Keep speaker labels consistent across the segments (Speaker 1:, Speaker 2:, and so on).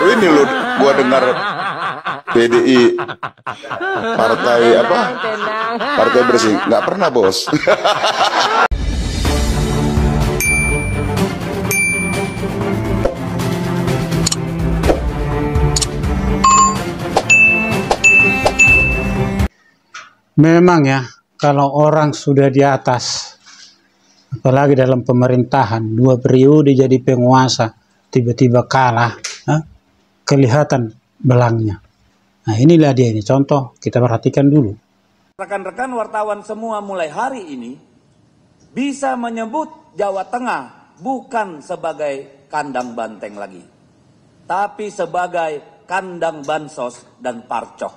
Speaker 1: Baru ini lu gua dengar PDI partai apa? Partai bersih. Nggak pernah, Bos.
Speaker 2: Memang ya, kalau orang sudah di atas, apalagi dalam pemerintahan, 2 periode jadi penguasa, tiba-tiba kalah, kelihatan belangnya. Nah inilah dia ini, contoh kita perhatikan dulu.
Speaker 3: Rekan-rekan wartawan semua mulai hari ini bisa menyebut Jawa Tengah bukan sebagai kandang banteng lagi, tapi sebagai kandang bansos dan parcok.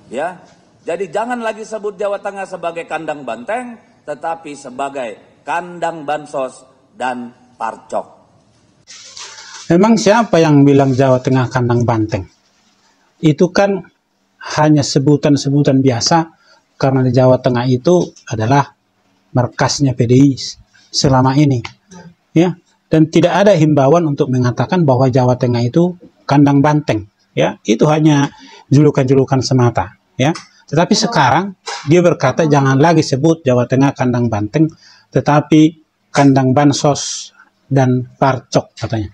Speaker 3: Ya, jadi jangan lagi sebut Jawa Tengah sebagai kandang banteng, tetapi sebagai kandang bansos dan parcok.
Speaker 2: Memang siapa yang bilang Jawa Tengah kandang banteng? Itu kan hanya sebutan-sebutan biasa, karena di Jawa Tengah itu adalah markasnya PDI selama ini. Ya, dan tidak ada himbauan untuk mengatakan bahwa Jawa Tengah itu kandang banteng. Ya, itu hanya julukan-julukan semata. Ya, tetapi sekarang dia berkata jangan lagi sebut Jawa Tengah kandang banteng, tetapi kandang bansos dan parcok katanya.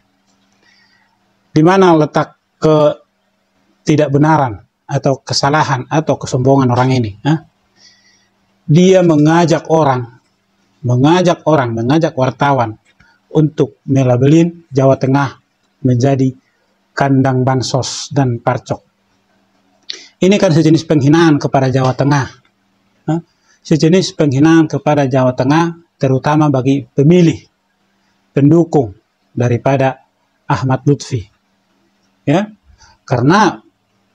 Speaker 2: Di mana letak ketidakbenaran atau kesalahan atau kesombongan orang ini? Dia mengajak wartawan untuk melabelin Jawa Tengah menjadi kandang bansos dan parcok. Ini kan sejenis penghinaan kepada Jawa Tengah. Sejenis penghinaan kepada Jawa Tengah, terutama bagi pemilih, pendukung daripada Ahmad Lutfi. Ya, karena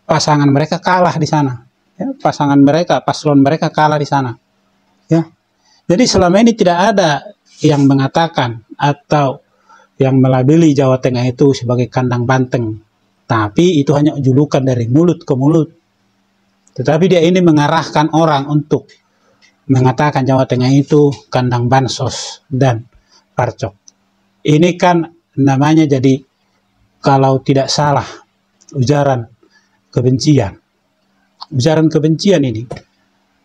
Speaker 2: pasangan mereka kalah di sana. Ya, paslon mereka kalah di sana. Ya, jadi selama ini tidak ada yang mengatakan atau yang melabeli Jawa Tengah itu sebagai kandang banteng. Tapi itu hanya julukan dari mulut ke mulut. Tetapi dia ini mengarahkan orang untuk mengatakan Jawa Tengah itu kandang bansos dan parcok. Ini kan namanya jadi, kalau tidak salah, ujaran kebencian. Ujaran kebencian ini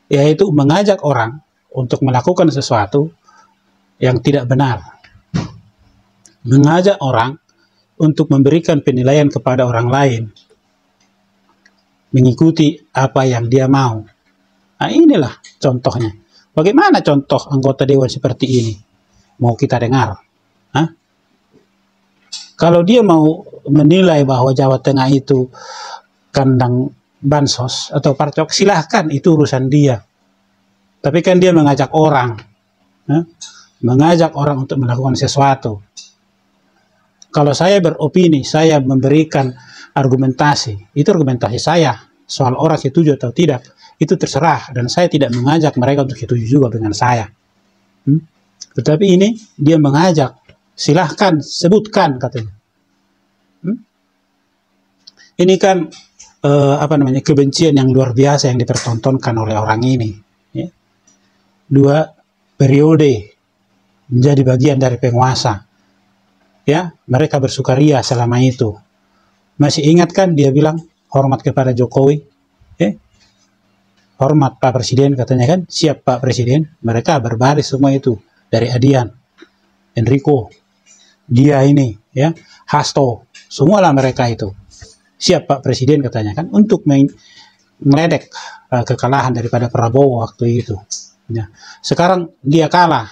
Speaker 2: yaitu mengajak orang untuk melakukan sesuatu yang tidak benar. Mengajak orang untuk memberikan penilaian kepada orang lain, mengikuti apa yang dia mau. Nah inilah contohnya. Bagaimana contoh anggota dewan seperti ini mau kita dengar? Kalau dia mau menilai bahwa Jawa Tengah itu kandang bansos atau parcok, silahkan, itu urusan dia. Tapi kan dia mengajak orang, mengajak orang untuk melakukan sesuatu. Kalau saya beropini, saya memberikan argumentasi, itu argumentasi saya. Soal orang setuju atau tidak, itu terserah. Dan saya tidak mengajak mereka untuk setuju juga dengan saya. Tetapi ini dia mengajak, silahkan sebutkan katanya. Ini kan kebencian yang luar biasa yang dipertontonkan oleh orang ini. Ya. 2 periode menjadi bagian dari penguasa. Ya, mereka bersukaria selama itu. Masih ingat kan dia bilang hormat kepada Jokowi? Hormat Pak Presiden katanya kan? Siap Pak Presiden. Mereka berbaris semua itu. Dari Adian, Enrico, dia ini, ya, Hasto, semualah mereka itu. Siap Pak Presiden katanya kan? Untuk meledek kekalahan daripada Prabowo waktu itu. Ya. Sekarang dia kalah.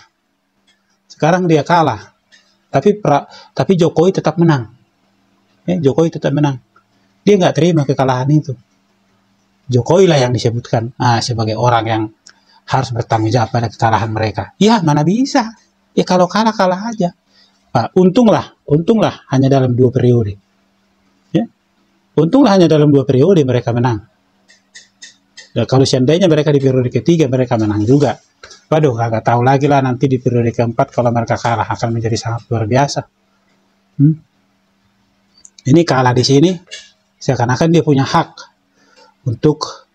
Speaker 2: Tapi Jokowi tetap menang. Ya, Jokowi tetap menang. Dia nggak terima kekalahan itu. Jokowi lah yang disebutkan sebagai orang yang harus bertanggung jawab pada kekalahan mereka. Ya, mana bisa? Ya kalau kalah aja. Untunglah hanya dalam 2 periode. Ya. Untunglah hanya dalam 2 periode mereka menang. Dan kalau seandainya mereka di periode ketiga mereka menang juga. Waduh, kagak tahu lagi lah nanti di periode keempat kalau mereka kalah akan menjadi sangat luar biasa. Ini kalah di sini, seakan-akan dia punya hak untuk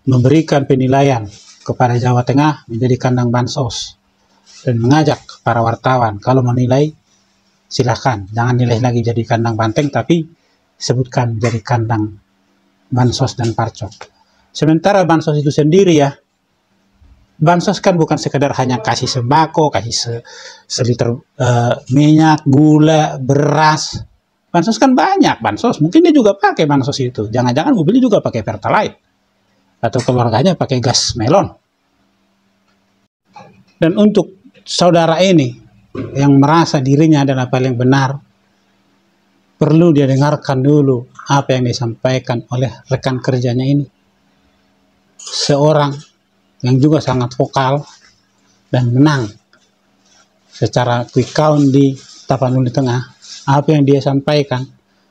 Speaker 2: memberikan penilaian kepada Jawa Tengah menjadi kandang bansos dan mengajak para wartawan kalau menilai silahkan, jangan nilai lagi jadi kandang banteng, tapi sebutkan jadi kandang bansos dan parcok. Sementara bansos itu sendiri ya, bansos kan bukan sekedar hanya kasih sembako, kasih seliter minyak, gula, beras. Bansos kan banyak bansos, mungkin dia juga pakai bansos itu. Jangan-jangan mobilnya juga pakai Pertalite atau keluarganya pakai gas melon. Dan untuk saudara ini yang merasa dirinya adalah paling benar, perlu dia dengarkan dulu apa yang disampaikan oleh rekan kerjanya ini. Seorang yang juga sangat vokal dan menang secara quick count di Tapanuli Tengah. Apa yang dia sampaikan,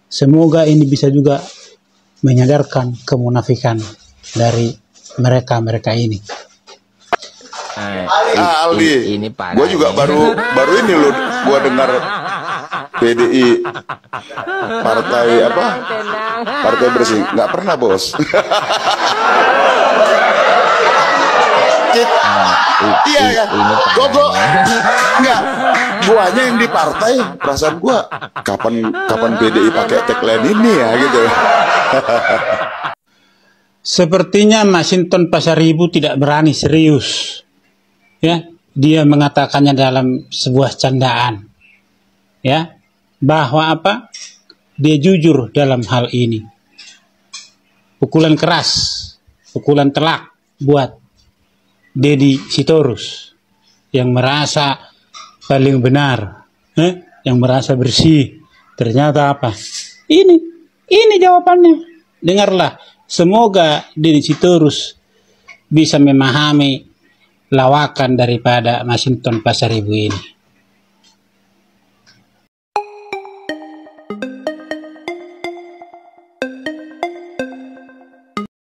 Speaker 2: semoga ini bisa juga menyadarkan kemunafikan dari mereka ini.
Speaker 1: Aldi,
Speaker 4: ini parah.
Speaker 1: gue juga baru ini loh, gue dengar PDI partai bersih, nggak pernah bos. Iya kan? Gue enggak, guanya yang di partai, perasaan gua kapan PDI pakai tagline ini ya gitu.
Speaker 2: Sepertinya Masinton Pasaribu tidak berani serius. Ya, dia mengatakannya dalam sebuah candaan. Ya, bahwa apa? Dia jujur dalam hal ini. Pukulan keras, pukulan telak buat Deddy Sitorus yang merasa paling benar, yang merasa bersih. Ternyata apa? Ini jawabannya. Dengarlah. Semoga Deddy Sitorus bisa memahami lawakan daripada Masinton Pasaribu ini.